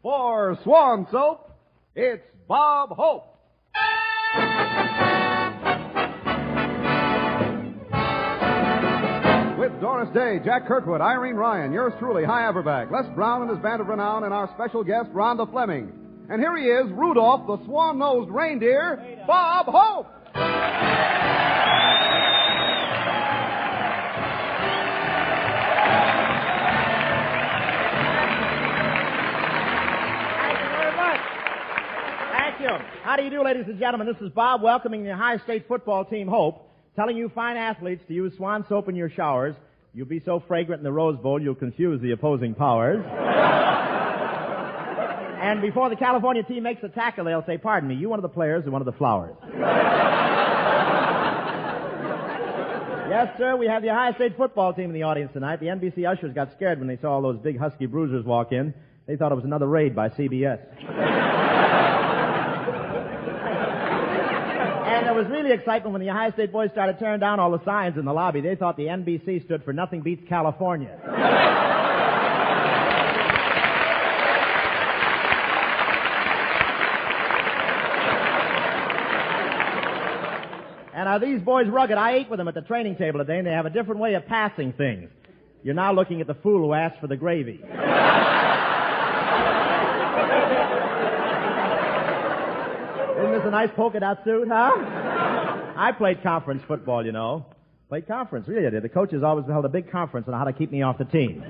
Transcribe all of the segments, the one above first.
For Swan Soap, it's Bob Hope. With Doris Day, Jack Kirkwood, Irene Ryan, yours truly, High Averback, Les Brown and his band of renown, and our special guest, Rhonda Fleming. And here he is, Rudolph, the swan-nosed reindeer, Bob Hope. How do you do, ladies and gentlemen? This is Bob welcoming the Ohio State football team, Hope, telling you fine athletes to use Swan soap in your showers. You'll be so fragrant in the Rose Bowl, you'll confuse the opposing powers. And before the California team makes a tackle, they'll say, pardon me, you one of the players or one of the flowers? Yes, sir, we have the Ohio State football team in the audience tonight. The NBC ushers got scared when they saw all those big husky bruisers walk in. They thought it was another raid by CBS. And there was really excitement when the Ohio State boys started tearing down all the signs in the lobby. They thought the NBC stood for Nothing Beats California. And are these boys rugged? I ate with them at the training table today, and they have a different way of passing things. You're now looking at the fool who asked for the gravy. Isn't this a nice polka dot suit, huh? I played conference football, you know. Played conference, really I did. The coaches always held a big conference on how to keep me off the team.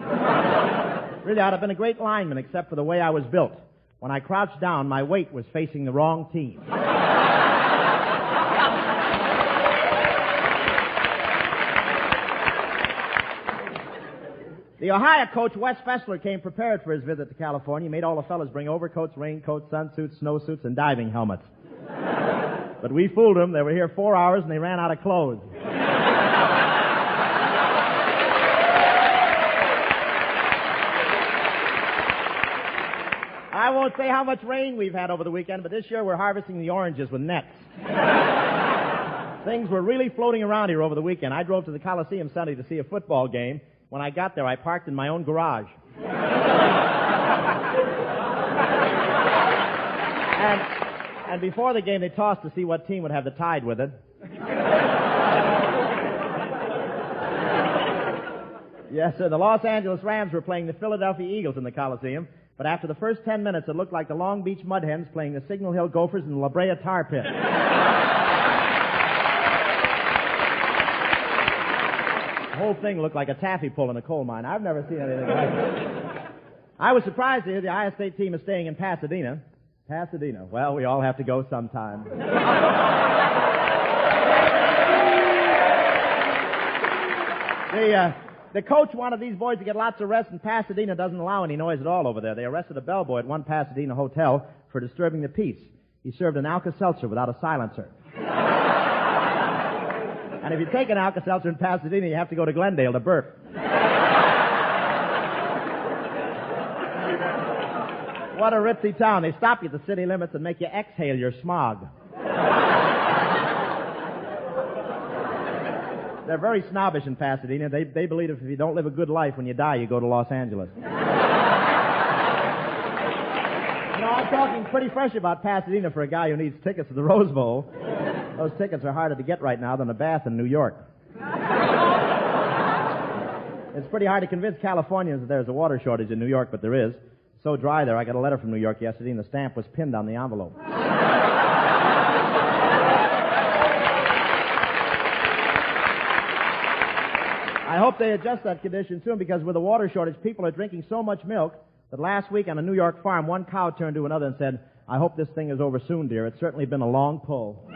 Really, I'd have been a great lineman except for the way I was built. When I crouched down, my weight was facing the wrong team. The Ohio coach, Wes Fessler, came prepared for his visit to California. He made all the fellas bring overcoats, raincoats, sunsuits, snowsuits, and diving helmets. But we fooled them. They were here 4 hours, and they ran out of clothes. I won't say how much rain we've had over the weekend, but this year we're harvesting the oranges with nets. Things were really floating around here over the weekend. I drove to the Coliseum Sunday to see a football game. When I got there, I parked in my own garage. And before the game, they tossed to see what team would have the Tide with it. Yes, sir, the Los Angeles Rams were playing the Philadelphia Eagles in the Coliseum, but after the first 10 minutes, it looked like the Long Beach Mud Hens playing the Signal Hill Gophers in the La Brea Tar Pit. The whole thing looked like a taffy pull in a coal mine. I've never seen anything like it. I was surprised to hear the Ohio State team is staying in Pasadena. Pasadena. Well, we all have to go sometime. The coach wanted these boys to get lots of rest, and Pasadena doesn't allow any noise at all over there. They arrested a bellboy at one Pasadena hotel for disturbing the peace. He served an Alka-Seltzer without a silencer. And if you take an Alka-Seltzer in Pasadena, you have to go to Glendale to burp. What a ritzy town. They stop you at the city limits and make you exhale your smog. They're very snobbish in Pasadena. They believe if you don't live a good life, when you die, you go to Los Angeles. I'm talking pretty fresh about Pasadena for a guy who needs tickets to the Rose Bowl. Those tickets are harder to get right now than a bath in New York. It's pretty hard to convince Californians that there's a water shortage in New York, but there is. It's so dry there, I got a letter from New York yesterday, and the stamp was pinned on the envelope. I hope they adjust that condition soon, because with the water shortage, people are drinking so much milk that last week on a New York farm, one cow turned to another and said, I hope this thing is over soon, dear. It's certainly been a long pull.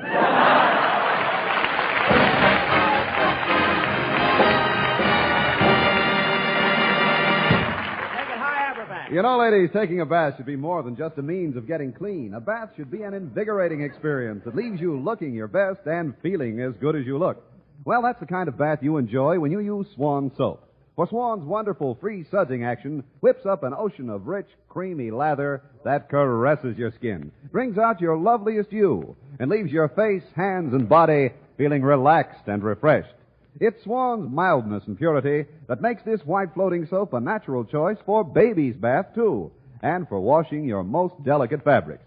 You know, ladies, taking a bath should be more than just a means of getting clean. A bath should be an invigorating experience that leaves you looking your best and feeling as good as you look. Well, that's the kind of bath you enjoy when you use Swan soap. For Swan's wonderful free sudsing action whips up an ocean of rich, creamy lather that caresses your skin, brings out your loveliest you, and leaves your face, hands, and body feeling relaxed and refreshed. It's Swan's mildness and purity that makes this white floating soap a natural choice for baby's bath, too. and for washing your most delicate fabrics.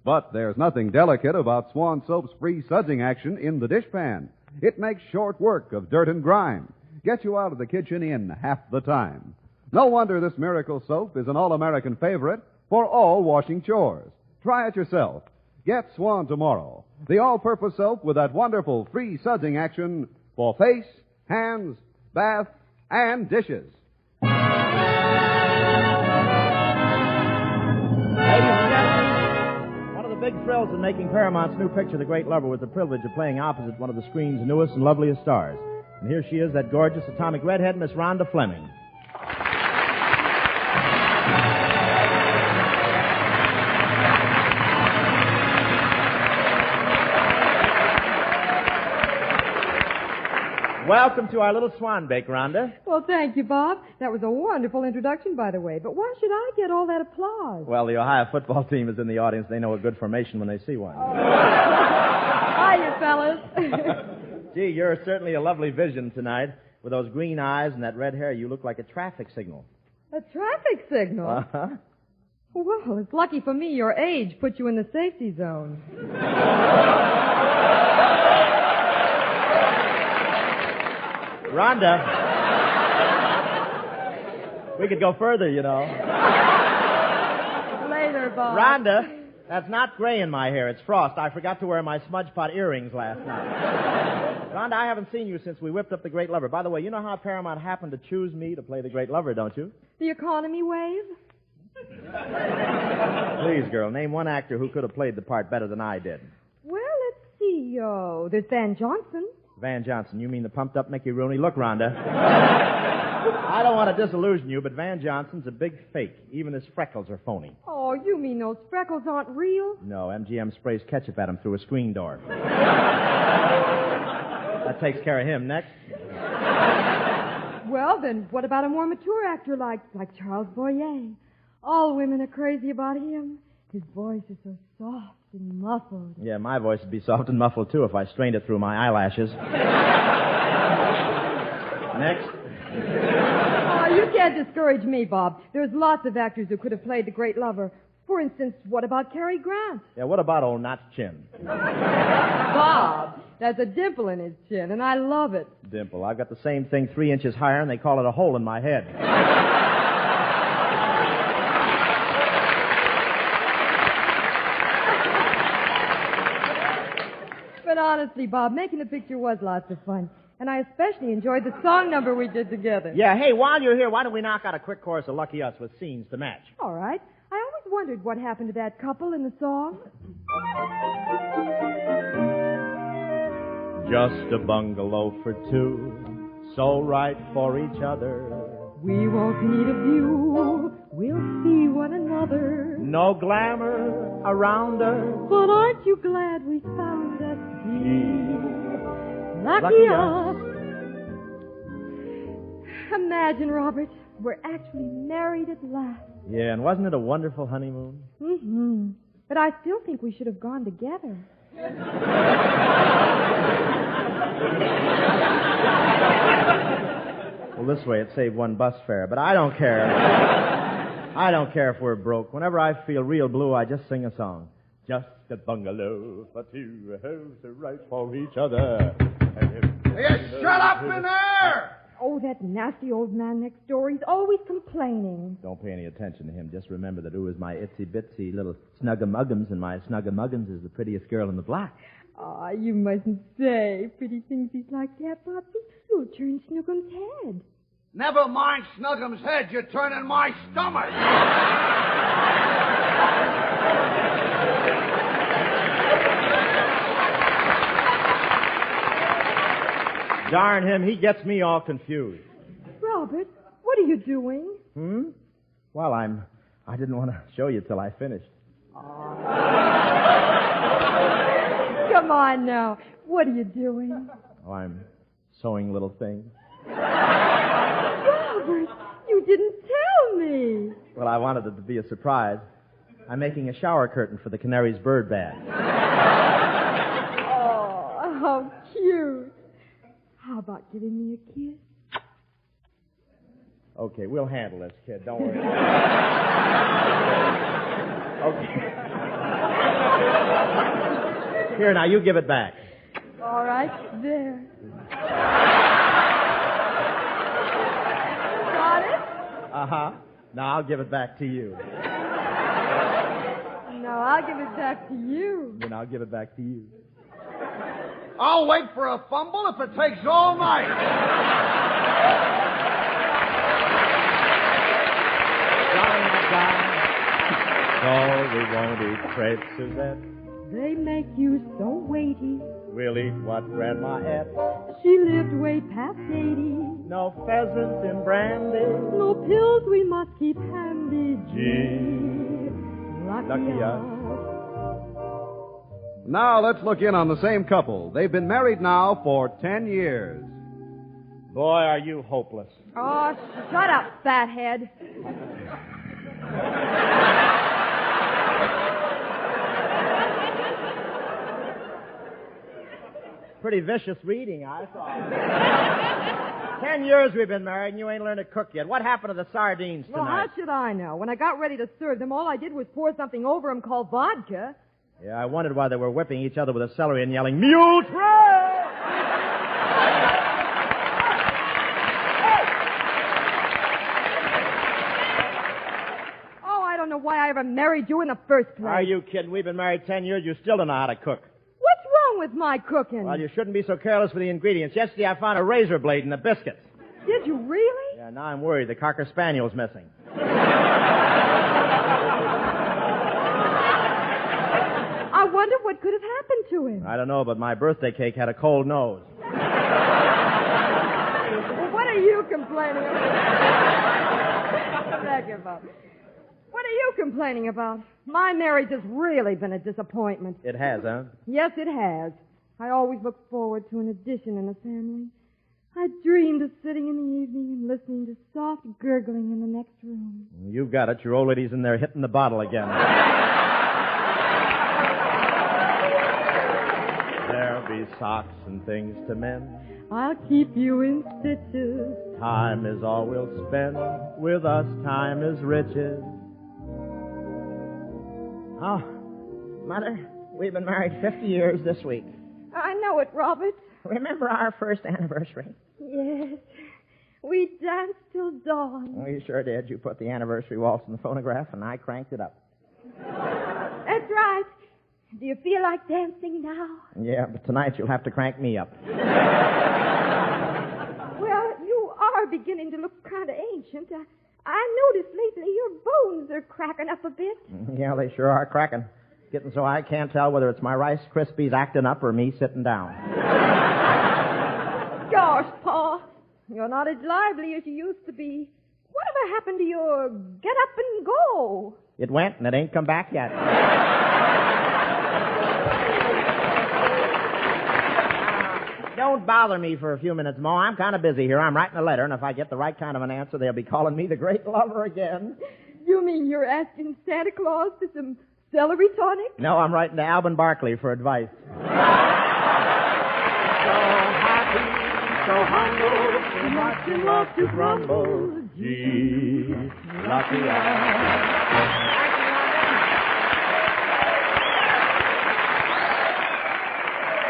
But there's nothing delicate about Swan Soap's free sudsing action in the dishpan. It makes short work of dirt and grime. Gets you out of the kitchen in half the time. No wonder this miracle soap is an all-American favorite for all washing chores. Try it yourself. Get Swan tomorrow. The all-purpose soap with that wonderful free sudsing action for face, hands, bath, and dishes. Ladies and gentlemen, one of the big thrills in making Paramount's new picture, The Great Lover, was the privilege of playing opposite one of the screen's newest and loveliest stars. And here she is, that gorgeous atomic redhead, Miss Rhonda Fleming. Welcome to our little swan bake, Rhonda. Well, thank you, Bob. That was a wonderful introduction, by the way. But why should I get all that applause? Well, the Ohio football team is in the audience. They know a good formation when they see one. Hiya, fellas. Gee, you're certainly a lovely vision tonight. With those green eyes and that red hair, you look like a traffic signal. A traffic signal? Uh-huh. Well, it's lucky for me your age put you in the safety zone. Rhonda, we could go further, you know. Later, Bob. Rhonda, that's not gray in my hair. It's frost. I forgot to wear my smudge pot earrings last night. Rhonda, I haven't seen you since we whipped up The Great Lover. By the way, you know how Paramount happened to choose me to play The Great Lover, don't you? The economy wave? Please, girl, name one actor who could have played the part better than I did. Well, let's see. There's Van Johnson. Van Johnson, you mean the pumped-up Mickey Rooney? Look, Rhonda, I don't want to disillusion you, but Van Johnson's a big fake. Even his freckles are phony. Oh, you mean those freckles aren't real? No, MGM sprays ketchup at him through a screen door. That takes care of him. Next. Well, then, what about a more mature actor like Charles Boyer? All women are crazy about him. His voice is so soft and muffled. Yeah, my voice would be soft and muffled, too, if I strained it through my eyelashes. Next. Oh, you can't discourage me, Bob. There's lots of actors who could have played The Great Lover. For instance, what about Cary Grant? Yeah, what about old Notch Chin? Bob, there's a dimple in his chin, and I love it. Dimple. I've got the same thing 3 inches higher, and they call it a hole in my head. But honestly, Bob, making the picture was lots of fun. And I especially enjoyed the song number we did together. Yeah, hey, while you're here, why don't we knock out a quick chorus of Lucky Us with scenes to match? All right. I always wondered what happened to that couple in the song. Just a bungalow for two, so right for each other. We won't need a view, we'll see one another. No glamour around us. But aren't you glad we found us dear? Lucky us. Imagine, Robert, we're actually married at last. Yeah, and wasn't it a wonderful honeymoon? Mm-hmm. But I still think we should have gone together. Well, this way it saved one bus fare, but I don't care. I don't care if we're broke. Whenever I feel real blue, I just sing a song. Just a bungalow for two, homes are right for each other. Hey, shut up in there! Oh, that nasty old man next door. He's always complaining. Don't pay any attention to him. Just remember that ooh is my itsy-bitsy little snug-a-muggums, and my snug-a-muggins is the prettiest girl in the block. Ah, you mustn't say pretty things like that, Poppy. You'll turn Snookums' head. Never mind Snuggum's head, you're turning my stomach. Darn him, he gets me all confused. Robert, what are you doing? Well, I didn't want to show you till I finished. Come on now. What are you doing? Oh, I'm sewing little things. Robert, you didn't tell me. Well, I wanted it to be a surprise. I'm making a shower curtain for the canary's bird bath. Oh, how cute. How about giving me a kiss? Okay, we'll handle this, kid. Don't worry. Okay. Here, now, you give it back. All right, there. Got it? Uh-huh. Now I'll give it back to you. No, I'll give it back to you. Then I'll give it back to you. I'll wait for a fumble if it takes all night. So we won't eat crepes, Suzette. They make you so weighty. We'll eat what Grandma ate. She lived way past 80. No pheasant in brandy. No pills we must keep handy. Gee, lucky us. Now let's look in on the same couple. They've been married now for 10 years. Boy, are you hopeless. Oh, shut up, fathead. Pretty vicious reading, I thought. 10 years we've been married and you ain't learned to cook yet. What happened to the sardines tonight? Well, how should I know? When I got ready to serve them, all I did was pour something over them called vodka. Yeah, I wondered why they were whipping each other with a celery and yelling, Mule Trail! Oh, I don't know why I ever married you in the first place. Are you kidding? We've been married 10 years. You still don't know how to cook. What's wrong with my cooking? Well, you shouldn't be so careless with the ingredients. Yesterday I found a razor blade in the biscuits. Did you really? Yeah, now I'm worried. The Cocker Spaniel's missing. I wonder what could have happened to him. I don't know, but my birthday cake had a cold nose. Well, what are you complaining about? Beg your pardon. What are you complaining about? My marriage has really been a disappointment. It has, huh? Yes, it has. I always looked forward to an addition in the family. I dreamed of sitting in the evening and listening to soft gurgling in the next room. You've got it. Your old lady's in there hitting the bottle again. There'll be socks and things to mend. I'll keep you in stitches. Time is all we'll spend. With us, time is riches. Oh, Mother, we've been married 50 years this week. I know it, Robert. Remember our first anniversary? Yes. We danced till dawn. We sure did. You put the anniversary waltz in the phonograph, and I cranked it up. That's right. Do you feel like dancing now? Yeah, but tonight you'll have to crank me up. Well, you are beginning to look kind of ancient. I noticed lately your bones are cracking up a bit. Yeah, they sure are cracking. Getting so I can't tell whether it's my Rice Krispies acting up or me sitting down. Gosh, Pa, you're not as lively as you used to be. Whatever happened to your get up and go? It went, and it ain't come back yet. Don't bother me for a few minutes, Ma. I'm kind of busy here. I'm writing a letter, and if I get the right kind of an answer, they'll be calling me the great lover again. You mean you're asking Santa Claus for some celery tonic? No, I'm writing to Alvin Barkley for advice. So happy, so humble, so much in love to grumble. Gee, lucky I.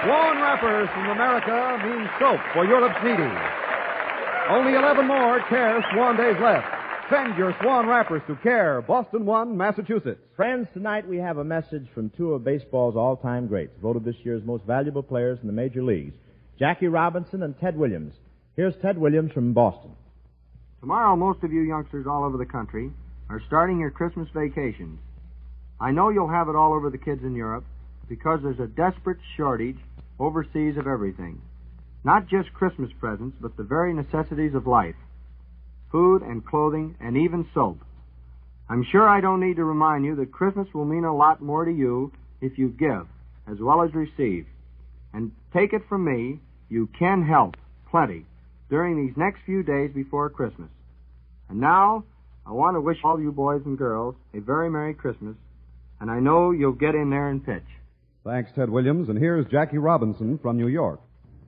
Swan wrappers from America mean soap for Europe's needy. Only 11 more Care Swan days left. Send your Swan wrappers to Care, Boston 1, Massachusetts. Friends, tonight we have a message from two of baseball's all-time greats, voted this year's most valuable players in the major leagues, Jackie Robinson and Ted Williams. Here's Ted Williams from Boston. Tomorrow, most of you youngsters all over the country are starting your Christmas vacations. I know you'll have it all over the kids in Europe because there's a desperate shortage overseas of everything. Not just Christmas presents, but the very necessities of life. Food and clothing and even soap. I'm sure I don't need to remind you that Christmas will mean a lot more to you if you give as well as receive. And take it from me, you can help plenty during these next few days before Christmas. And now, I want to wish all you boys and girls a very Merry Christmas, and I know you'll get in there and pitch. Thanks, Ted Williams. And here's Jackie Robinson from New York.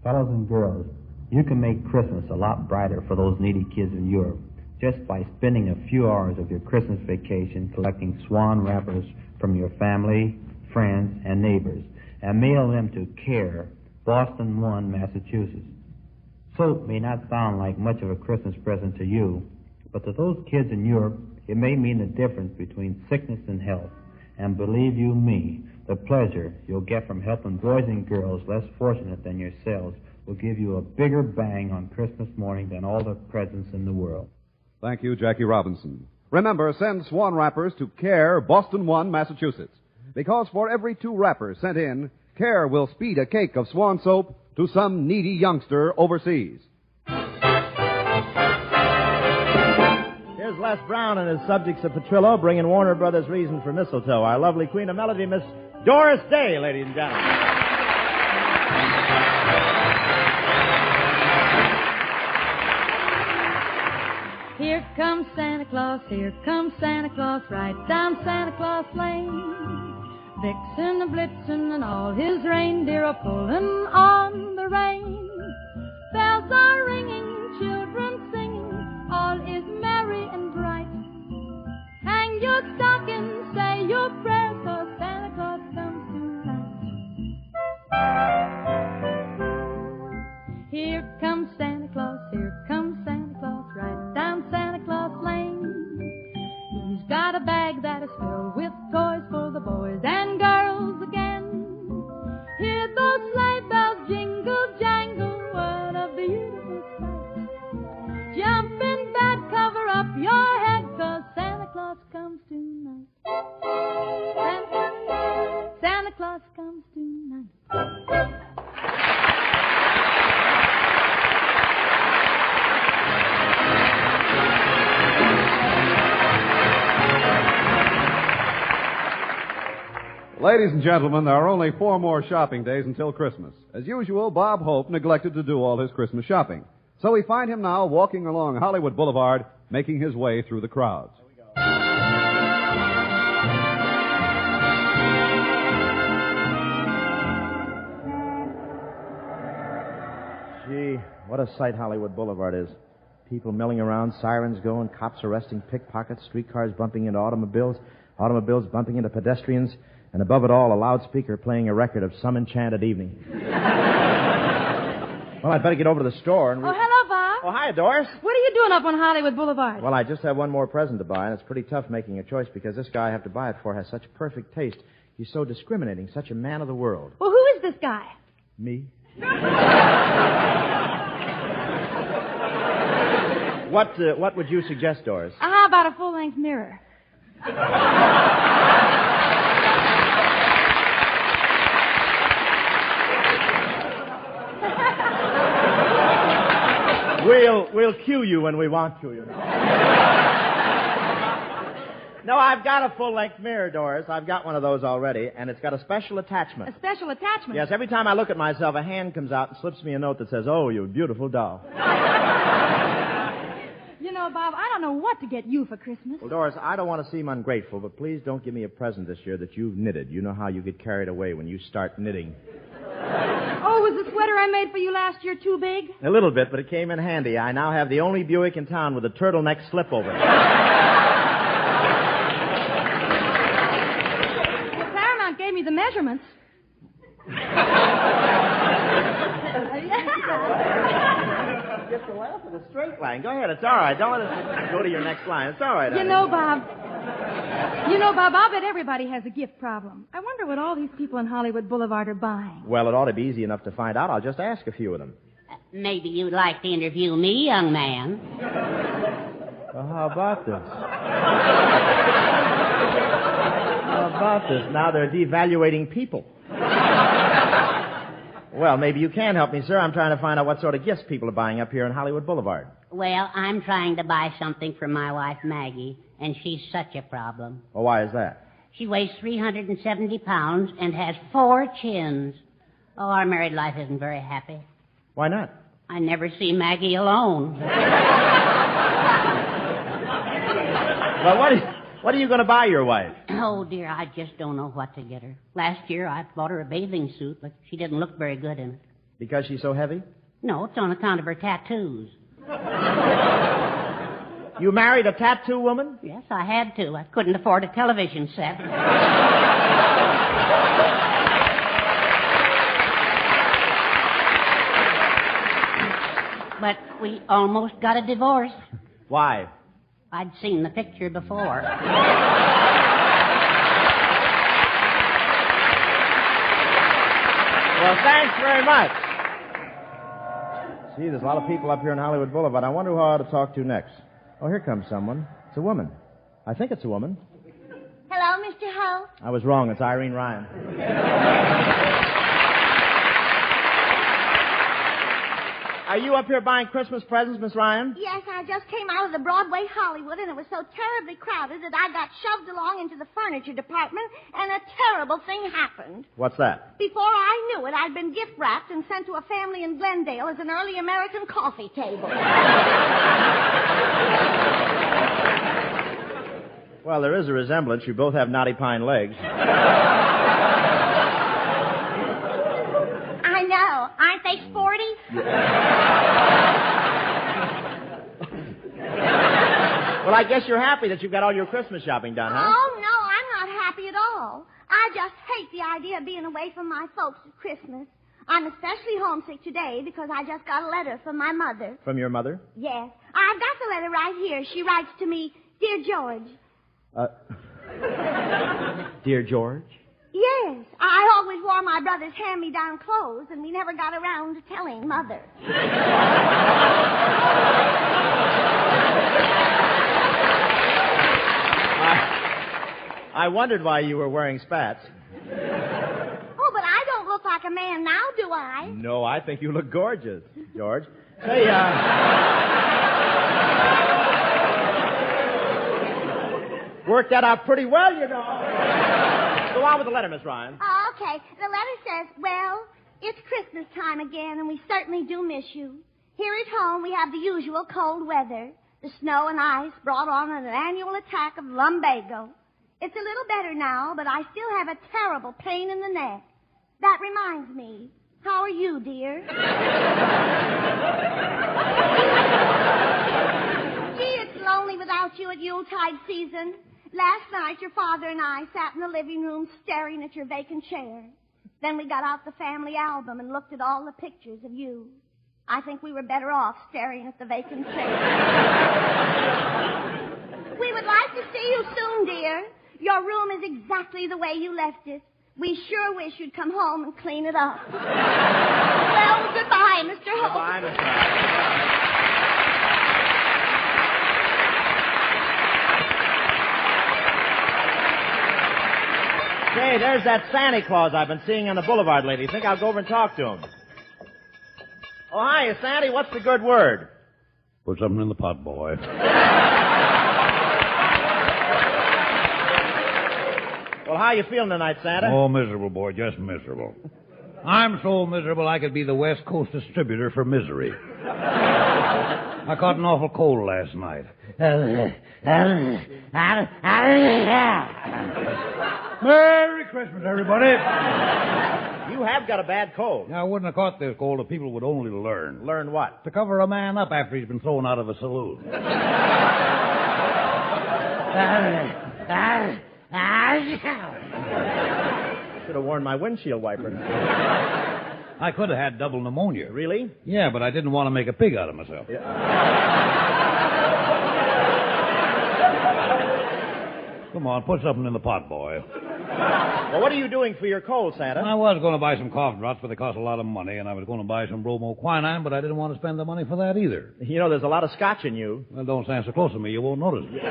Fellows and girls, you can make Christmas a lot brighter for those needy kids in Europe just by spending a few hours of your Christmas vacation collecting swan wrappers from your family, friends, and neighbors, and mail them to Care, Boston 1, Massachusetts. Soap may not sound like much of a Christmas present to you, but to those kids in Europe, it may mean the difference between sickness and health. And believe you me, the pleasure you'll get from helping boys and girls less fortunate than yourselves will give you a bigger bang on Christmas morning than all the presents in the world. Thank you, Jackie Robinson. Remember, send swan wrappers to Care, Boston 1, Massachusetts. Because for every 2 wrappers sent in, Care will speed a cake of swan soap to some needy youngster overseas. Here's Les Brown and his subjects of Petrillo bringing Warner Brothers' Reason for Mistletoe. Our lovely queen of melody, Miss Doris Day, ladies and gentlemen. Here comes Santa Claus, right down Santa Claus Lane. Vixen, a Blitzen, and all his reindeer are pulling on the rein. Bells are ringing, children singing, all is merry and bright. Hang your stocking, say your prayers, 'cause Santa Claus comes tonight. Here comes Santa Claus, right down Santa Claus Lane. He's got a bag that is filled with toys for the boys and girls again. Hear those sleigh bells jingle, jangle, what a beautiful sight. Jump in bed, cover up your head, 'cause Santa Claus comes tonight. Santa Claus comes tonight. Ladies and gentlemen, there are only 4 more shopping days until Christmas. As usual, Bob Hope neglected to do all his Christmas shopping. So we find him now walking along Hollywood Boulevard, making his way through the crowds. Gee, what a sight Hollywood Boulevard is. People milling around, sirens going, cops arresting pickpockets, streetcars bumping into automobiles bumping into pedestrians, and above it all, a loudspeaker playing a record of Some Enchanted Evening. Well, I'd better get over to the store and... Oh, hello, Bob. Oh, hi, Doris. What are you doing up on Hollywood Boulevard? Well, I just have one more present to buy, and it's pretty tough making a choice because this guy I have to buy it for has such perfect taste. He's so discriminating, such a man of the world. Well, who is this guy? Me? What would you suggest, Doris? How about a full-length mirror? We'll cue you when we want to, you know. No, I've got a full-length mirror, Doris. I've got one of those already, and it's got a special attachment. A special attachment? Yes, every time I look at myself, a hand comes out and slips me a note that says, "Oh, you beautiful doll." You know, Bob, I don't know what to get you for Christmas. Well, Doris, I don't want to seem ungrateful, but please don't give me a present this year that you've knitted. You know how you get carried away when you start knitting. Oh, was the sweater I made for you last year too big? A little bit, but it came in handy. I now have the only Buick in town with a turtleneck slipover. Well, Paramount gave me the measurements. Get the laugh in a straight line. Go ahead. It's all right. Don't let us go to your next line. It's all right. You know, Bob, I'll bet everybody has a gift problem. I wonder what all these people on Hollywood Boulevard are buying. Well, it ought to be easy enough to find out. I'll just ask a few of them. Maybe you'd like to interview me, young man. Well, how about this? How about this? Now they're devaluating people. Well, maybe you can help me, sir. I'm trying to find out what sort of gifts people are buying up here on Hollywood Boulevard. Well, I'm trying to buy something for my wife, Maggie, and she's such a problem. Well, why is that? She weighs 370 pounds and has 4 chins. Oh, our married life isn't very happy. Why not? I never see Maggie alone. Well, what are you going to buy your wife? Oh, dear, I just don't know what to get her. Last year, I bought her a bathing suit, but she didn't look very good in it. Because she's so heavy? No, it's on account of her tattoos. You married a tattoo woman? Yes, I had to. I couldn't afford a television set. But we almost got a divorce. Why? I'd seen the picture before. Well, thanks very much. See, there's a lot of people up here on Hollywood Boulevard. I wonder who I ought to talk to next. Oh, here comes someone. It's a woman. I think it's a woman. Hello, Mr. Ho. I was wrong. It's Irene Ryan. Are you up here buying Christmas presents, Miss Ryan? Yes, I just came out of the Broadway Hollywood, and it was so terribly crowded that I got shoved along into the furniture department, and a terrible thing happened. What's that? Before I knew it, I'd been gift-wrapped and sent to a family in Glendale as an early American coffee table. Well, there is a resemblance. You both have knotty pine legs. I know. Aren't they sporty? Well, I guess you're happy that you've got all your Christmas shopping done, huh? Oh, no, I'm not happy at all. I just hate the idea of being away from my folks at Christmas. I'm especially homesick today because I just got a letter from my mother. From your mother? Yes. I've got the letter right here. She writes to me, Dear George. Dear George? Yes. I always wore my brother's hand-me-down clothes, and we never got around to telling Mother. I wondered why you were wearing spats. Oh, but I don't look like a man now, do I? No, I think you look gorgeous, George. Say, worked that out pretty well, you know. Go on with the letter, Miss Ryan. Oh, okay. The letter says, well, it's Christmas time again, and we certainly do miss you. Here at home, we have the usual cold weather. The snow and ice brought on an annual attack of lumbago. It's a little better now, but I still have a terrible pain in the neck. That reminds me. How are you, dear? Gee, it's lonely without you at Yuletide season. Last night, your father and I sat in the living room staring at your vacant chair. Then we got out the family album and looked at all the pictures of you. I think we were better off staring at the vacant chair. We would like to see you soon, dear. Your room is exactly the way you left it. We sure wish you'd come home and clean it up. Well, goodbye, Mr. Holt. Goodbye, Miss Ryan. Say, there's that Santa Claus I've been seeing on the boulevard lately. Think I'll go over and talk to him. Oh, hiya, Sandy. What's the good word? Put something in the pot, boy. Well, how you feeling tonight, Santa? Oh, miserable, boy. Just miserable. I'm so miserable I could be the West Coast distributor for misery. I caught an awful cold last night. Merry Christmas, everybody. You have got a bad cold. I wouldn't have caught this cold if people would only learn. Learn what? To cover a man up after he's been thrown out of a saloon. Should have worn my windshield wiper. I could have had double pneumonia. Really? Yeah, but I didn't want to make a pig out of myself. Come on, put something in the pot, boy. Well, what are you doing for your cold, Santa? I was going to buy some cough drops, but they cost a lot of money, and I was going to buy some bromoquinine, but I didn't want to spend the money for that either. You know, there's a lot of scotch in you. Well, don't stand so close to me. You won't notice it.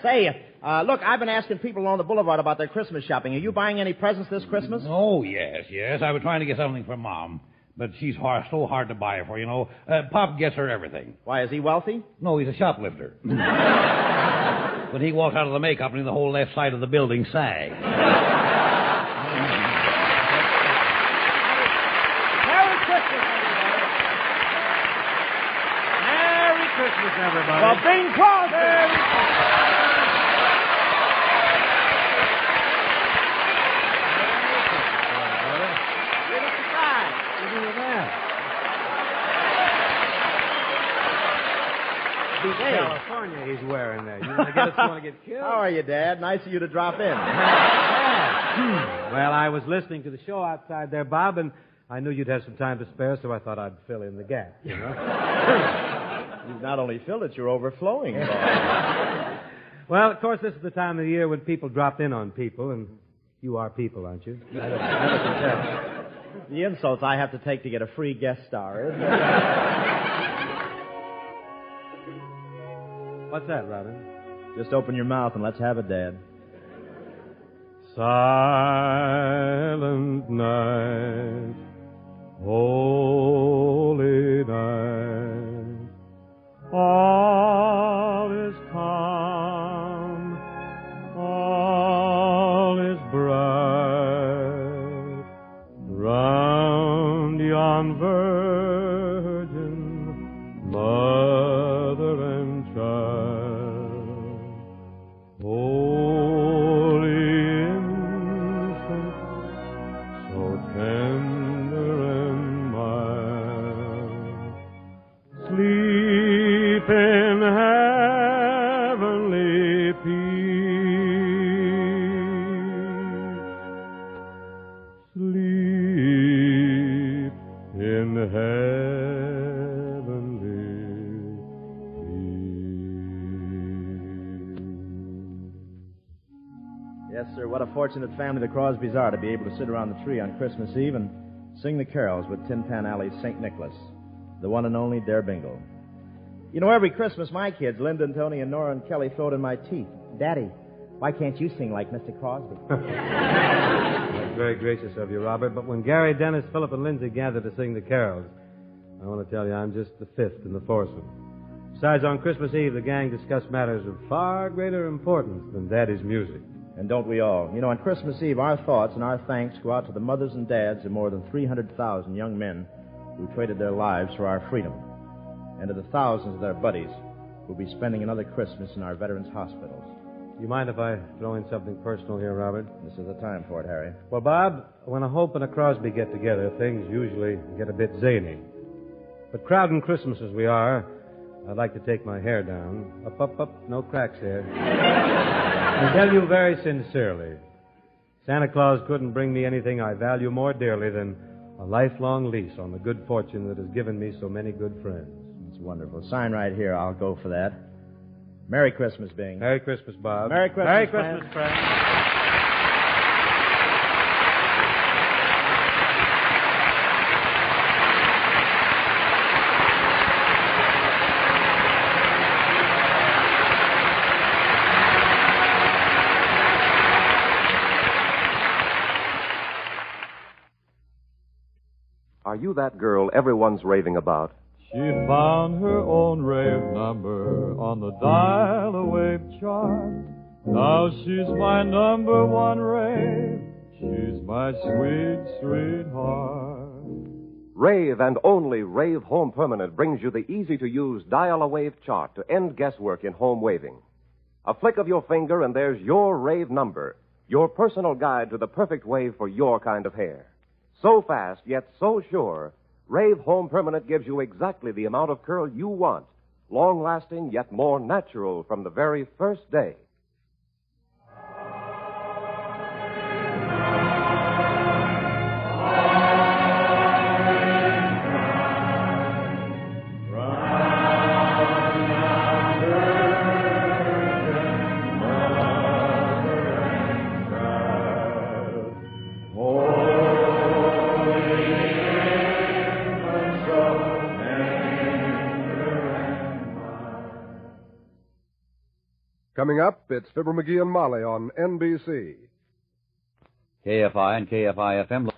Say, look, I've been asking people along the boulevard about their Christmas shopping. Are you buying any presents this Christmas? Oh, yes. I was trying to get something for Mom, but she's so hard to buy for, you know. Pop gets her everything. Why, is he wealthy? No, he's a shoplifter. When he walks out of the May Company, the whole left side of the building sags. Merry Christmas, everybody. Merry Christmas, everybody. Well, Bing Crosby. with that? California he's wearing there. You want to get us going to get killed? How are you, Dad? Nice of you to drop in. Well, I was listening to the show outside there, Bob, and I knew you'd have some time to spare, so I thought I'd fill in the gap, you know? You've not only filled it, you're overflowing, Bob. Well, of course, this is the time of the year when people drop in on people, and you are people, aren't you? I never can tell. The insults I have to take to get a free guest star, isn't it? What's that, Robin? Just open your mouth and let's have it, Dad. Silent night, holy night, all is calm, all is bright, round yon virgin mother and child, holy infant, so tender and mild, sleep in heavenly peace, sleep in heavenly Yes, sir. What a fortunate family the Crosbys are to be able to sit around the tree on Christmas Eve and sing the carols with Tin Pan Alley's St. Nicholas, the one and only Dare Bingle. You know, every Christmas my kids, Linda and Tony and Nora and Kelly, throw it in my teeth. Daddy, why can't you sing like Mr. Crosby? That's very gracious of you, Robert, but when Gary, Dennis, Philip, and Lindsay gather to sing the carols, I want to tell you I'm just the fifth in the foursome. Besides, on Christmas Eve, the gang discussed matters of far greater importance than Daddy's music. And don't we all? You know, on Christmas Eve, our thoughts and our thanks go out to the mothers and dads of more than 300,000 young men who traded their lives for our freedom, and to the thousands of their buddies who'll be spending another Christmas in our veterans' hospitals. You mind if I throw in something personal here, Robert? This is the time for it, Harry. Well, Bob, when a Hope and a Crosby get together, things usually get a bit zany. But crowding Christmas as we are, I'd like to take my hair down. Up, no cracks here. And tell you very sincerely, Santa Claus couldn't bring me anything I value more dearly than a lifelong lease on the good fortune that has given me so many good friends. It's wonderful. Sign right here. I'll go for that. Merry Christmas, Bing. Merry Christmas, Bob. Merry Christmas, Merry Christmas, friends. Are you that girl everyone's raving about? She found her own rave number on the dial-a-wave chart. Now she's my number one rave. She's my sweet sweetheart. Rave and only Rave Home Permanent brings you the easy-to-use dial-a-wave chart to end guesswork in home waving. A flick of your finger and there's your rave number, your personal guide to the perfect wave for your kind of hair. So fast, yet so sure, Rave Home Permanent gives you exactly the amount of curl you want, long-lasting yet more natural from the very first day. Coming up, it's Fibber McGee and Molly on NBC. KFI and KFI-FM.